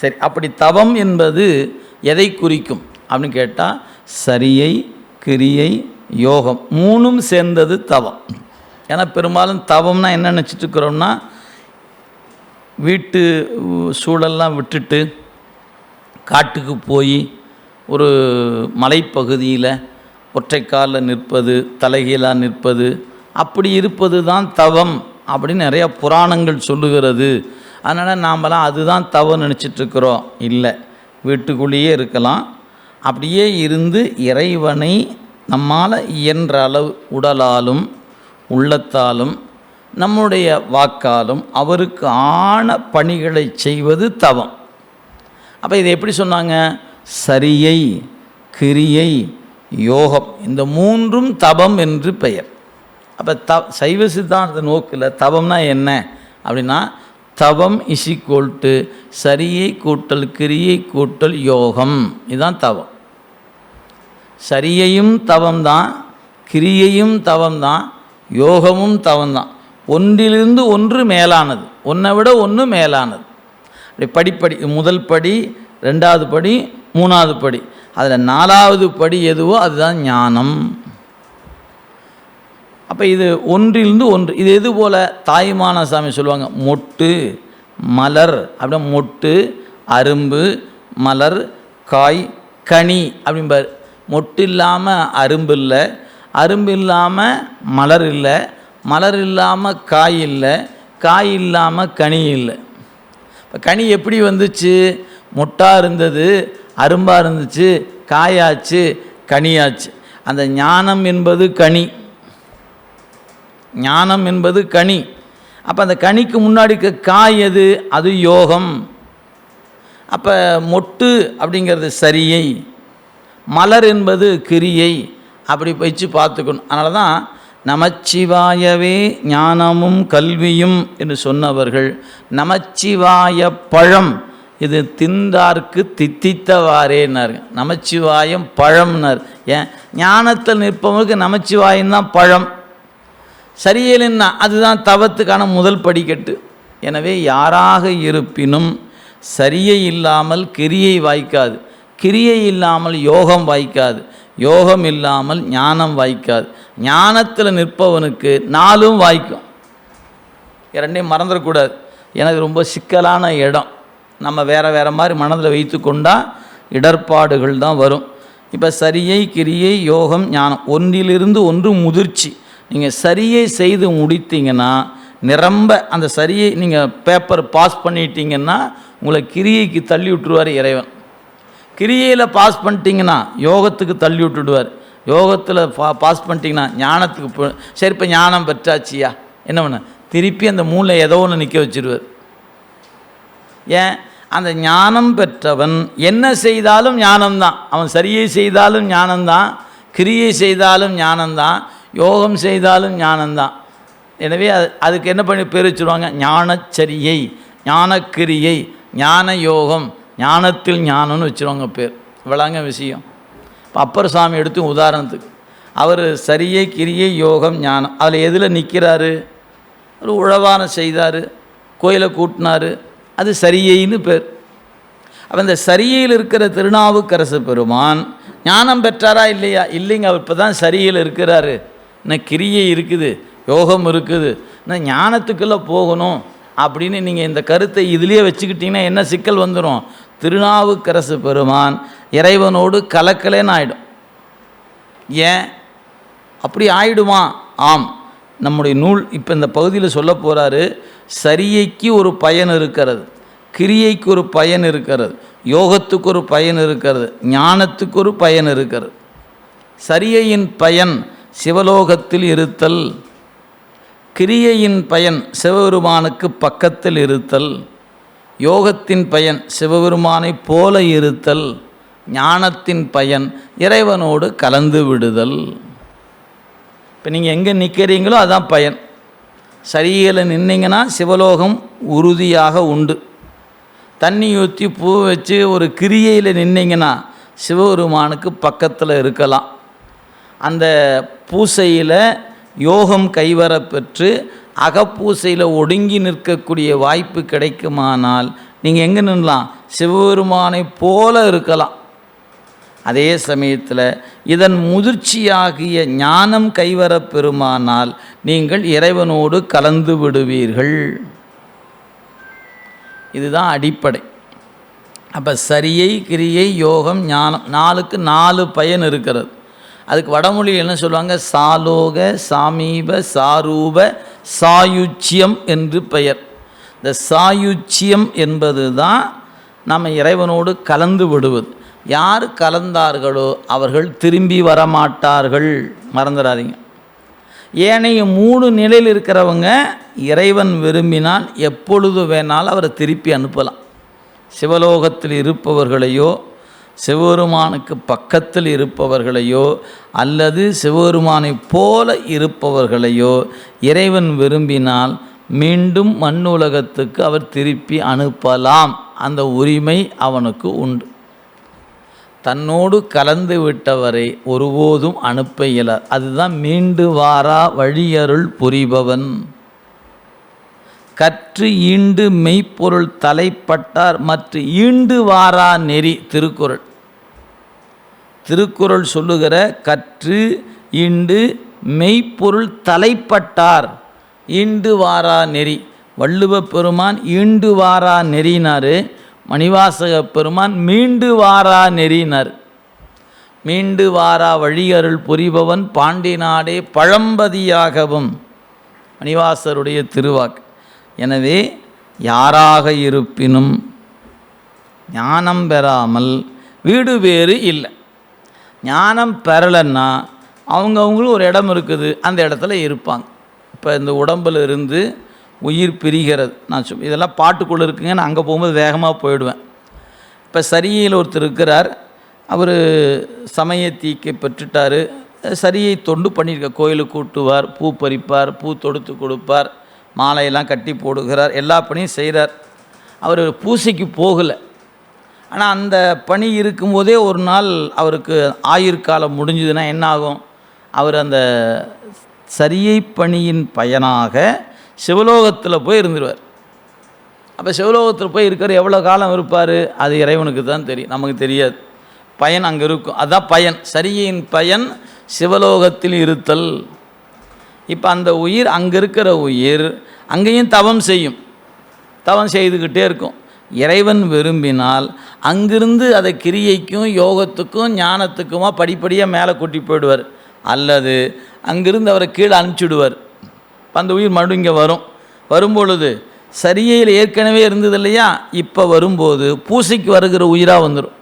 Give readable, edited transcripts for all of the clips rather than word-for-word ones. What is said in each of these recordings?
சரி, அப்படி தவம் என்பது எதை குறிக்கும் அப்படின்னு கேட்டால் சரியை, கிரியை, யோகம் மூணும் சேர்ந்தது தவம். ஏன்னா பெரும்பாலும் தவம்னா என்ன நினச்சிட்டு இருக்கிறோம்னா, வீட்டு சூழல்லாம் விட்டுட்டு காட்டுக்கு போய் ஒரு மலைப்பகுதியில் ஒற்றைக்காலில் நிற்பது, தலைகீழாக நிற்பது, அப்படி இருப்பது தான் தவம் அப்படின்னு நிறையா புராணங்கள் சொல்லுகிறது. அதனால் நாமெல்லாம் அதுதான் தவம் நினச்சிட்ருக்குறோம். இல்லை, வீட்டுக்குள்ளேயே இருக்கலாம். அப்படியே இருந்து இறைவனை நம்மால் இயன்ற அளவு உடலாலும் உள்ளத்தாலும் நம்முடைய வாக்காலும் அவருக்கு ஆன பணிகளை செய்வது தவம். அப்போ இதை எப்படி சொன்னாங்க? சரியை, கிரியை, யோகம் இந்த மூன்றும் தவம் என்று பெயர். அப்போ சைவ சித்தாந்த நோக்கில் தவம்னா என்ன அப்படின்னா, தவம் இஸ் ஈக்குவல் டு சரியை கூட்டல் கிரியை கூட்டல் யோகம். இதுதான் தவம். சரியையும் தவம்தான், கிரியையும் தவம்தான், யோகமும் தவம்தான். ஒன்றிலிருந்து ஒன்று மேலானது, ஒன்றை விட ஒன்று மேலானது. அப்படி படிப்படி, முதல் படி, ரெண்டாவது படி, மூணாவது படி, அதில் நாலாவது படி எதுவோ அதுதான் ஞானம். அப்போ இது ஒன்றிலிருந்து ஒன்று. இது எது போல் தாய்மான சாமி சொல்லுவாங்க, மொட்டு மலர் அப்படின்னா மொட்டு அரும்பு, மலர் காய் கனி அப்படிம்பார். மொட்டு இல்லாமல் அரும்பு இல்லை, அரும்பு இல்லாமல் மலர் இல்லை, மலர் இல்லாமல் காய் இல்லை, காய் இல்லாமல் கனி இல்லை. இப்போ கனி எப்படி வந்துச்சு? மொட்டாக இருந்தது, அரும்பாக இருந்துச்சு, காயாச்சு, கனியாச்சு. அந்த ஞானம் என்பது கனி, ஞானம் என்பது கனி. அப்போ அந்த கனிக்கு முன்னாடி காய் எது? அது யோகம். அப்போ மொட்டு அப்படிங்கிறது சரியை, மலர் என்பது கிரியை. அப்படி வச்சு பார்த்துக்கணும். அதனால தான் நமச்சிவாயவே ஞானமும் கல்வியும் என்று சொன்னவர்கள் நமச்சிவாய பழம் இது திந்தார்க்கு தித்தித்தவாறேன்னார். நமச்சிவாயம் பழம்னார். ஏன்? ஞானத்தில் நிற்பவங்களுக்கு நமச்சிவாயம்தான் பழம். சரியில்லைன்னா அதுதான் தவத்துக்கான முதல் படிக்கட்டு. எனவே யாராக இருப்பினும் சரியை இல்லாமல் கிரியை வாய்க்காது, கிரியை இல்லாமல் யோகம் வாய்க்காது, யோகம் இல்லாமல் ஞானம் வாய்க்காது. ஞானத்தில் நிற்பவனுக்கு நாலும் வாய்க்கும். இரண்டையும் மறந்துடக்கூடாது. எனக்கு ரொம்ப சிக்கலான இடம், நம்ம வேறு மாதிரி மனதில் வைத்து கொண்டால் இடர்பாடுகள் தான் வரும். இப்போ சரியை, கிரியை, யோகம், ஞானம் ஒன்றிலிருந்து ஒன்று முதிர்ச்சி. நீங்கள் சரியை செய்து முடித்தீங்கன்னா நிரம்ப அந்த சரியை நீங்கள் பேப்பர் பாஸ் பண்ணிட்டீங்கன்னா உங்களை கிரியைக்கு தள்ளி விட்டுருவார் இறைவன். கிரியையில் பாஸ் பண்ணிட்டீங்கன்னா யோகத்துக்கு தள்ளி விட்டுடுவார். யோகத்தில் பாஸ் பண்ணிட்டீங்கன்னா ஞானத்துக்கு சரி, இப்போ ஞானம் பெற்றாச்சியா என்ன பண்ண, திருப்பி அந்த மூளை ஏதோ ஒன்று நிற்க வச்சுருவார். ஏன்? அந்த ஞானம் பெற்றவன் என்ன செய்தாலும் ஞானம்தான். அவன் சரியை செய்தாலும் ஞானம்தான், கிரியை செய்தாலும் ஞானம்தான், யோகம் செய்தாலும் ஞானம்தான். எனவே அதுக்கு என்ன பண்ணி பேர் வச்சுருவாங்க? ஞானச்சரியை, ஞானக்கிரியை, ஞான யோகம், ஞானத்தில் ஞானம்னு வச்சுருவாங்க பேர். இவ்வளோங்க விஷயம். இப்போ அப்பர் சாமி எடுத்து உதாரணத்துக்கு அவர் சரியை, கிரியை, யோகம், ஞானம் அதில் எதில் நிற்கிறாரு? ஒரு உழவான செய்தார், கோயிலை கூட்டினார், அது சரியைன்னு பேர். அப்போ இந்த சரியையில் இருக்கிற திருநாவுக்கரசு பெருமான் ஞானம் பெற்றாரா இல்லையா? இல்லைங்க, அவர் இப்போ தான் சரியில் இருக்கிறாரு. இன்னும் கிரியை இருக்குது, யோகம் இருக்குது, இன்னும் ஞானத்துக்குள்ளே போகணும் அப்படின்னு நீங்கள் இந்த கருத்தை இதிலேயே வச்சுக்கிட்டிங்கன்னா என்ன சிக்கல் வந்துடும்? திருநாவுக்கரசு பெருமான் இறைவனோடு கலக்கலேன்னு ஆகிடும். ஏன் அப்படி ஆயிடுமா? ஆம், நம்முடைய நூல் இப்போ இந்த பகுதியில் சொல்ல போகிறாரு. சரியைக்கு ஒரு பயன் இருக்கிறது, கிரியைக்கு ஒரு பயன் இருக்கிறது, யோகத்துக்கு ஒரு பயன் இருக்கிறது, ஞானத்துக்கு ஒரு பயன் இருக்கிறது. சரியையின் பயன் சிவலோகத்தில் இருத்தல், கிரியையின் பயன் சிவபெருமானுக்கு பக்கத்தில் இருத்தல், யோகத்தின் பயன் சிவபெருமானை போல இருத்தல், ஞானத்தின் பயன் இறைவனோடு கலந்து விடுதல். இப்போ நீங்கள் எங்கே நிற்கிறீங்களோ அதுதான் பயன். சரியில் நின்னீங்கன்னா சிவலோகம் உறுதியாக உண்டு. தண்ணி ஊற்றி பூ வச்சு ஒரு கிரியையில் நின்னீங்கன்னா சிவபெருமானுக்கு பக்கத்தில் இருக்கலாம். அந்த பூசையில் யோகம் கைவரப்பெற்று அகப்பூசையில் ஒடுங்கி நிற்கக்கூடிய வாய்ப்பு கிடைக்குமானால் நீங்கள் எங்கே நின்றலாம்? சிவபெருமானை போல இருக்கலாம். அதே சமயத்தில் இதன் முதிர்ச்சியாகிய ஞானம் கைவரப் பெறுமானால் நீங்கள் இறைவனோடு கலந்து விடுவீர்கள். இதுதான் அடிப்படை. அப்போ சரியை, கிரியை, யோகம், ஞானம், 4க்கு 4 பயன் இருக்கிறது. அதுக்கு வடமொழி என்ன சொல்லுவாங்க? சாலோக, சாமீப, சாரூப, சாயுச்சியம் என்று பெயர். இந்த சாயுச்சியம் என்பது தான் நம்ம இறைவனோடு கலந்து விடுவது. யார் கலந்தார்களோ அவர்கள் திரும்பி வரமாட்டார்கள், மறந்துடாதீங்க. ஏனைய 3 நிலையில் இருக்கிறவங்க இறைவன் விரும்பினால் எப்பொழுது வேணாலும் அவரை திருப்பி அனுப்பலாம். சிவலோகத்தில் இருப்பவர்களையோ, சிவபெருமானுக்கு பக்கத்தில் இருப்பவர்களையோ, அல்லது சிவபெருமானை போல இருப்பவர்களையோ இறைவன் விரும்பினால் மீண்டும் மண்ணுலகத்துக்கு அவர் திருப்பி அனுப்பலாம். அந்த உரிமை அவனுக்கு உண்டு. தன்னோடு கலந்து விட்டவரை ஒருபோதும் அனுப்ப இயலார். அதுதான் மீண்டு வாரா வழியருள் புரிபவன். கற்று ஈண்டு மெய்ப்பொருள் தலைப்பட்டார் மற்ற ஈண்டு வாரா நெறி. திருக்குறள் சொல்லுகிற கற்று ஈண்டு மெய்ப்பொருள் தலைப்பட்டார், ஈண்டு வாரா நெறி. வள்ளுவ பெருமான் ஈண்டு வாரா நெறினார், மணிவாசக பெருமான் மீண்டு வாரா நெறினார். மீண்டு வாரா வழியருள் புரிபவன் பாண்டி நாடே பழம்பதியாகவும், மணிவாசருடைய திருவாக்கு. எனவே யாராக இருப்பினும் ஞானம் பெறாமல் வீடு வேறு இல்லை. ஞானம் பெறலைன்னா அவங்கவுங்களும் ஒரு இடம் இருக்குது, அந்த இடத்துல இருப்பாங்க. இப்போ இந்த உடம்பில் இருந்து உயிர் பிரிகிறது. நான் இதெல்லாம் பாட்டுக்குள்ளே இருக்குங்க, நான் அங்கே போகும்போது வேகமாக போயிடுவேன். இப்போ சரியில் ஒருத்தர் இருக்கிறார், அவர் சமயத்தீக்கை பெற்றுட்டார். சரியை தொண்டு பண்ணியிருக்க, கோயிலுக்கு கூட்டுவார், பூ பறிப்பார், பூ தொடுத்து கொடுப்பார், மாலையெல்லாம் கட்டி போடுகிறார், எல்லா பணியும் செய்கிறார். அவர் பூசைக்கு போகலை. ஆனால் அந்த பணி இருக்கும்போதே ஒரு நாள் அவருக்கு ஆயுட்காலம் முடிஞ்சதுன்னா என்ன ஆகும்? அவர் அந்த சரியை பணியின் பயனாக சிவலோகத்தில் போய் இருந்துருவார். அப்போ சிவலோகத்தில் போய் இருக்கிற எவ்வளோ காலம் இருப்பார்? அது இறைவனுக்கு தான் தெரியும், நமக்கு தெரியாது. பயன் அங்கே இருக்கும், அதுதான் பயன். சரியின் பயன் சிவலோகத்தில் இருத்தல். இப்போ அந்த உயிர், அங்கே இருக்கிற உயிர் அங்கேயும் தவம் செய்யும், தவம் செய்துக்கிட்டே இருக்கும். இறைவன் விரும்பினால் அங்கிருந்து அதை கிரியைக்கும் யோகத்துக்கும் ஞானத்துக்குமா படிப்படியாக மேலே கூட்டி போயிடுவார், அல்லது அங்கிருந்து அவரை கீழே அனுப்பிச்சிடுவார். அந்த உயிர் மறுபடியும் இங்கே வரும்பொழுது சரியையில் ஏற்கனவே இருந்தது இல்லையா, இப்போ வரும்போது பூசைக்கு வருகிற உயிராக வந்துடும்.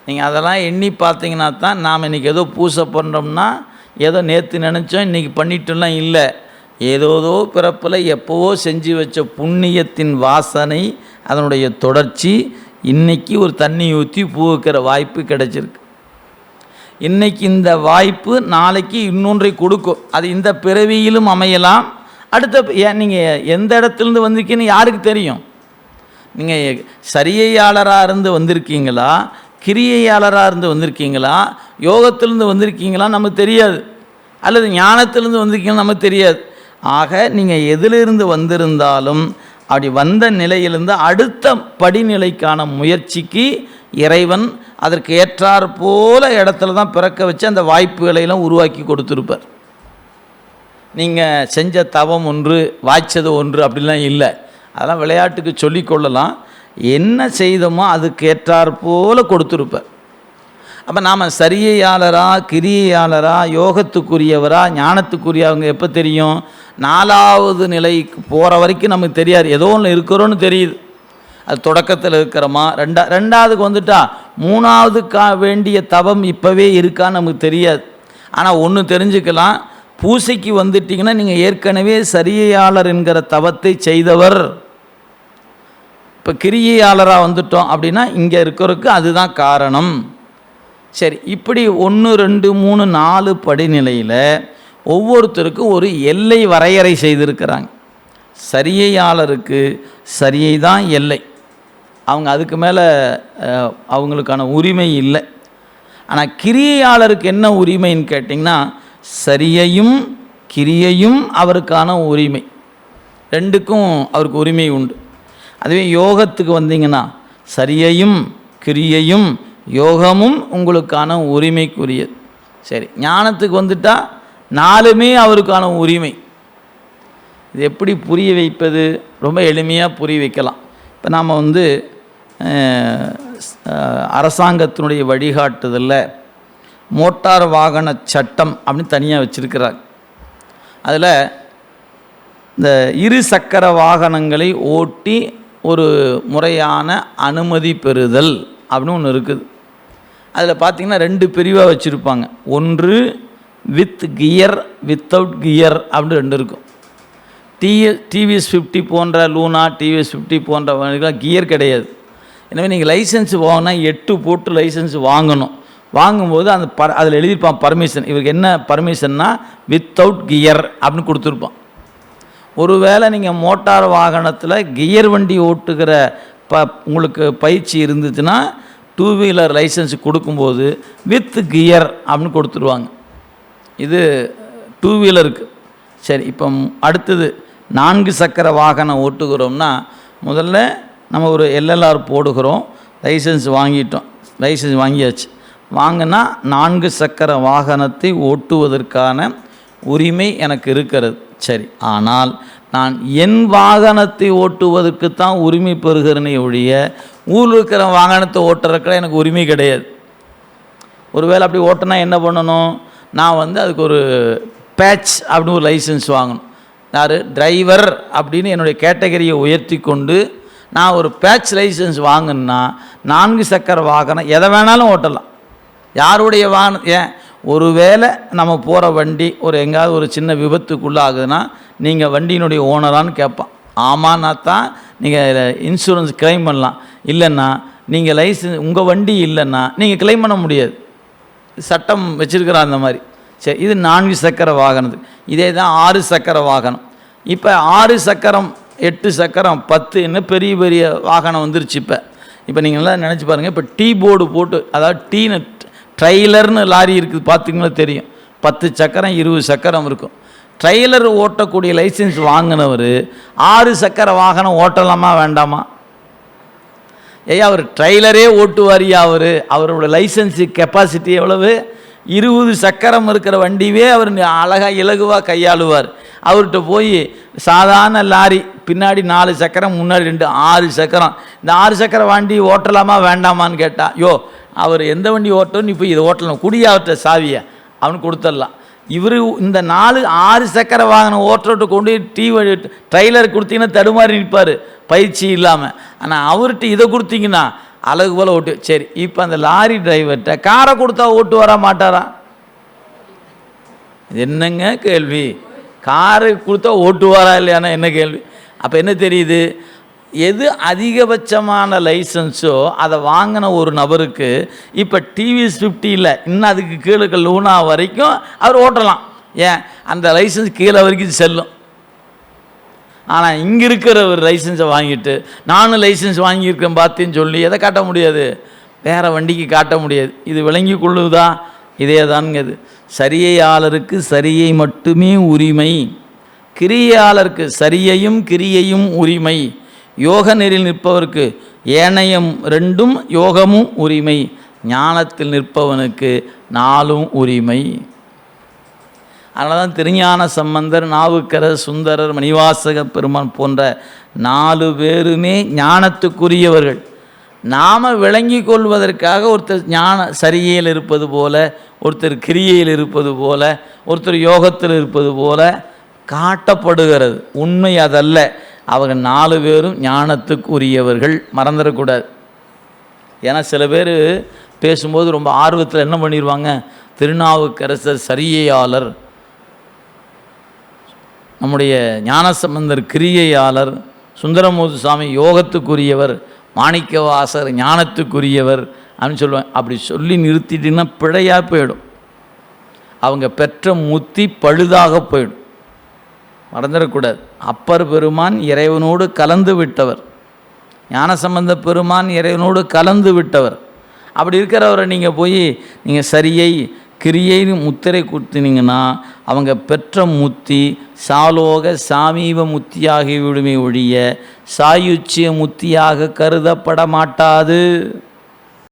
நீங்கள் அதெல்லாம் எண்ணி பார்த்தீங்கன்னா தான் நாம் இன்றைக்கி ஏதோ பூசை பண்ணுறோம்னா ஏதோ நேற்று நினச்சோம் இன்றைக்கி பண்ணிட்டோம்லாம் இல்லை. ஏதோதோ பிறப்பில் எப்போவோ செஞ்சு வச்ச புண்ணியத்தின் வாசனை, அதனுடைய தொடர்ச்சி. இன்றைக்கி ஒரு தண்ணி ஊற்றி பூ வைக்கிற வாய்ப்பு கிடைச்சிருக்கு. இன்றைக்கி இந்த வாய்ப்பு நாளைக்கு இன்னொன்றை கொடுக்கும். அது இந்த பிறவியிலும் அமையலாம். அடுத்த நீங்கள் எந்த இடத்துலேருந்து வந்திருக்கீங்கன்னு யாருக்கு தெரியும்? நீங்கள் சரியையாளராக இருந்து வந்திருக்கீங்களா, கிரியையாளராக இருந்து வந்திருக்கீங்களா, யோகத்திலேருந்து வந்திருக்கீங்களா நமக்கு தெரியாது, அல்லது ஞானத்திலேருந்து வந்திருக்கீங்களா நமக்கு தெரியாது. ஆக நீங்கள் எதிலிருந்து வந்திருந்தாலும் அப்படி வந்த நிலையிலிருந்து அடுத்த படிநிலைக்கான முயற்சிக்கு இறைவன் அதற்கு ஏற்றாற் போல இடத்துல தான் பிறக்க வச்சு அந்த வாய்ப்புகளையெல்லாம் உருவாக்கி கொடுத்துருப்பார். நீங்கள் செஞ்ச தவம் ஒன்று, வாய்ச்சது ஒன்று அப்படிலாம் இல்லை. அதெல்லாம் விளையாட்டுக்கு சொல்லிக்கொள்ளலாம். என்ன செய்தோமோ அதுக்கு ஏற்றாற் போல கொடுத்துருப்பார். அப்போ நாம் சரியையாளரா, கிரியையாளரா, யோகத்துக்குரியவரா, ஞானத்துக்குரியவங்க எப்போ தெரியும்? 4வது நிலைக்கு போகிற வரைக்கும் நமக்கு தெரியாது. ஏதோ ஒன்று இருக்கிறோன்னு தெரியுது, அது தொடக்கத்தில் இருக்கிறோமா. ரெண்டாவதுக்கு வந்துட்டா 3வது வேண்டிய தவம் இப்போவே இருக்கான்னு நமக்கு தெரியாது. ஆனால் ஒன்று தெரிஞ்சுக்கலாம், பூசைக்கு வந்துட்டிங்கன்னா நீங்கள் ஏற்கனவே சரியையாளர் என்கிற தவத்தை செய்தவர். இப்போ கிரியையாளராக வந்துட்டோம் அப்படின்னா இங்கே இருக்கிறதுக்கு அதுதான் காரணம். சரி, இப்படி 1, 2, 3, 4 படிநிலையில் ஒவ்வொருத்தருக்கும் ஒரு எல்லை வரையறை செய்திருக்கிறாங்க. சரியையாளருக்கு சரியை தான் எல்லை, அவங்க அதுக்கு மேலே அவங்களுக்கான உரிமை இல்லை. ஆனால் கிரியையாளருக்கு என்ன உரிமைன்னு கேட்டிங்கன்னா, சரியையும் கிரியையும் அவருக்கான உரிமை, ரெண்டுக்கும் அவருக்கு உரிமை உண்டு. அதுவே யோகத்துக்கு வந்தீங்கன்னா சரியையும் கிரியையும் யோகமும் உங்களுக்கான உரிமைக்குரியது. சரி, ஞானத்துக்கு வந்துட்டால் நாலுமே அவருக்கான உரிமை. இது எப்படி புரிய வைப்பது? ரொம்ப எளிமையாக புரிய வைக்கலாம். இப்போ நாம் அரசாங்கத்தினுடைய வழிகாட்டுதலில் மோட்டார் வாகன சட்டம் அப்படின்னு தனியாக வச்சுருக்கிறார். அதில் இந்த இரு சக்கர வாகனங்களை ஓட்டி ஒரு முறையான அனுமதி பெறுதல் அப்படின்னு ஒன்று இருக்குது. அதில் பார்த்திங்கன்னா 2 பிரிவாக வச்சுருப்பாங்க. ஒன்று வித் கியர், வித்தவுட் கியர் அப்படின்னு 2 இருக்கும். டிவிஎஸ் 50 போன்ற லூனா, டிவிஎஸ் 50 போன்ற வண்டிகளாம் கியர் கிடையாது. எனவே நீங்கள் லைசன்ஸ் வாங்கினா 8 போட்டு லைசன்ஸ் வாங்கணும். வாங்கும்போது அந்த அதில் எழுதியிருப்பான் பர்மிஷன். இவருக்கு என்ன பர்மிஷன்னா வித்தவுட் கியர் அப்படின்னு கொடுத்துருப்பான். ஒருவேளை நீங்கள் மோட்டார் வாகனத்தில் கியர் வண்டி ஓட்டுகிற உங்களுக்கு பயிற்சி இருந்துச்சுன்னா 2 வீலர் லைசன்ஸ் கொடுக்கும்போது வித் கியர் அப்படின்னு கொடுத்துருவாங்க. இது 2 வீலருக்கு. சரி, இப்போ அடுத்தது 4 சக்கர வாகனம் ஓட்டுகிறோம்னா முதல்ல நம்ம ஒரு எல்எல்ஆர் போடுகிறோம். லைசன்ஸ் வாங்கியாச்சு. வாங்கினா 4 சக்கர வாகனத்தை ஓட்டுவதற்கான உரிமை எனக்கு இருக்கிறது. சரி, ஆனால் நான் என் வாகனத்தை ஓட்டுவதற்கு தான் உரிமை பெறுகிறேனே ஒழிய ஊரில் இருக்கிற வாகனத்தை ஓட்டுறதுக்கு எனக்கு உரிமை கிடையாது. ஒருவேளை அப்படி ஓட்டினா என்ன பண்ணணும்? நான் அதுக்கு ஒரு பேட்ச் அப்படின்னு ஒரு லைசன்ஸ் வாங்கணும். யார் டிரைவர் அப்படின்னு என்னுடைய கேட்டகரியை உயர்த்தி கொண்டு நான் ஒரு பேட்ச் லைசன்ஸ் வாங்கினா 4 சக்கர வாகனம் எதை வேணாலும் ஓட்டலாம். யாருடைய வாகனம் ஒருவேளை நம்ம போகிற வண்டி எங்கேயாவது ஒரு சின்ன விபத்துக்குள்ளே ஆகுதுன்னா நீங்கள் வண்டியினுடைய ஓனரான்னு கேட்பான். ஆமான்னா தான் நீங்கள் இன்சூரன்ஸ் கிளைம் பண்ணலாம். இல்லைன்னா நீங்கள் லைசன்ஸ் உங்கள் வண்டி இல்லைன்னா நீங்கள் கிளைம் பண்ண முடியாது. சட்டம் வச்சுருக்கிறா அந்த மாதிரி. சரி, இது 4 சக்கர வாகனத்துக்கு. இதே தான் 6 சக்கர வாகனம். இப்போ 6 சக்கரம் 8 சக்கரம் 10 இன்னும் பெரிய பெரிய வாகனம் வந்துருச்சு. இப்போ நீங்கள் எல்லாம் நினச்சி பாருங்கள். இப்போ டீ போர்டு போட்டு, அதாவது ட்ரெய்லர்னு லாரி இருக்குது, பார்த்திங்கன்னா தெரியும். 10 சக்கரம் 20 சக்கரம் இருக்கும். ட்ரெய்லர் ஓட்டக்கூடிய லைசன்ஸ் வாங்கினவர் 6 சக்கர வாகனம் ஓட்டலாமா வேண்டாமா? அவர் ட்ரெய்லரே ஓட்டுவாரியா? அவரோட லைசன்ஸு கெப்பாசிட்டி எவ்வளவு? 20 சக்கரம் இருக்கிற வண்டியே அவர் அழகாக இலகுவாக கையாளுவார். அவர்கிட்ட போய் சாதாரண லாரி பின்னாடி 4 சக்கரம் முன்னாடி 2 6 சக்கரம், இந்த 6 சக்கர வண்டி ஓட்டலாமா வேண்டாமான்னு கேட்டால், அவர் எந்த வண்டி ஓட்டணும், நீ போய் இதை ஓட்டலாம், குடியாவற்ற சாவியை அவனுக்கு கொடுத்துடலாம். இவர் இந்த 6 சக்கர வாகனம் ஓட்டுறட்டு கொண்டு ட்ரெய்லர் கொடுத்தீங்கன்னா தடுமாறி நிற்பார் பயிற்சி இல்லாமல். ஆனால் அவர்கிட்ட இதை கொடுத்தீங்கன்னா அழகு போல் ஓட்டு. சரி, இப்போ அந்த லாரி டிரைவர்கிட்ட காரை கொடுத்தா ஓட்டு வர மாட்டாரா? என்னங்க கேள்வி? காரு கொடுத்தா ஓட்டுவாரா இல்லையானா என்ன கேள்வி? அப்போ என்ன தெரியுது? எது அதிகபட்சமான லைசன்ஸோ அதை வாங்கின ஒரு நபருக்கு இப்போ டிவிஎஸ் 50 இல்லை, இன்னும் அதுக்கு கீழே லூனா வரைக்கும் அவர் ஓட்டலாம். அந்த லைசன்ஸ் கீழே வரைக்கும் செல்லும். ஆனால் இங்கே இருக்கிற ஒரு லைசன்ஸை வாங்கிட்டு நானும் லைசன்ஸ் வாங்கியிருக்கேன் பார்த்தேன்னு சொல்லி எதை காட்ட முடியாது? வேறு வண்டிக்கு காட்ட முடியாது. இது விளங்கி கொள்ளுதா? இதே தான்ங்கிறது. சரியையாளருக்கு சரியை மட்டுமே உரிமை, கிரியையாளருக்கு சரியையும் கிரியையும் உரிமை, யோக நெறியில் நிற்பவருக்கு ஏனையம் 2ம் யோகமும் உரிமை, ஞானத்தில் நிற்பவனுக்கு 4ம் உரிமை. அதனால தான் திருஞான சம்பந்தர், நாவுக்கரசர், சுந்தரர், மணிவாசக பெருமான் போன்ற 4 பேருமே ஞானத்துக்குரியவர்கள். நாம் விளங்கி கொள்வதற்காக ஒருத்தர் ஞான சரியில் இருப்பது போல, ஒருத்தர் கிரியையில் இருப்பது போல, ஒருத்தர் யோகத்தில் இருப்பது போல காட்டப்படுகிறது. உண்மை அதல்ல. அவர்கள் 4 பேரும் ஞானத்துக்கு உரியவர்கள், மறந்துடக்கூடாது. ஏன்னா சில பேர் பேசும்போது ரொம்ப ஆர்வத்தில் என்ன பண்ணிடுவாங்க, திருநாவுக்கரசர் சரியையாளர், நம்முடைய ஞானசம்பந்தர் கிரியையாளர், சுந்தரமூர்த்தி சுவாமி யோகத்துக்குரியவர், மாணிக்கவாசர் ஞானத்துக்குரியவர் அப்படின்னு சொல்லுவாங்க. அப்படி சொல்லி நிறுத்திட்டிங்கன்னா பிழையாக போயிடும். அவங்க பெற்ற முத்தி பழுதாக போயிடும். மறந்துடக்கூடாது. அப்பர் பெருமான் இறைவனோடு கலந்து விட்டவர், ஞானசம்பந்த பெருமான் இறைவனோடு கலந்து விட்டவர். அப்படி இருக்கிறவரை நீங்கள் போய் நீங்கள் சரியை கிரியைன்னு முத்திரை கொடுத்தினீங்கன்னா அவங்க பெற்ற முத்தி சாலோக சாமீப முத்தியாகி விடுமே ஒழிய சாயுச்சிய முத்தியாக கருதப்பட மாட்டாது.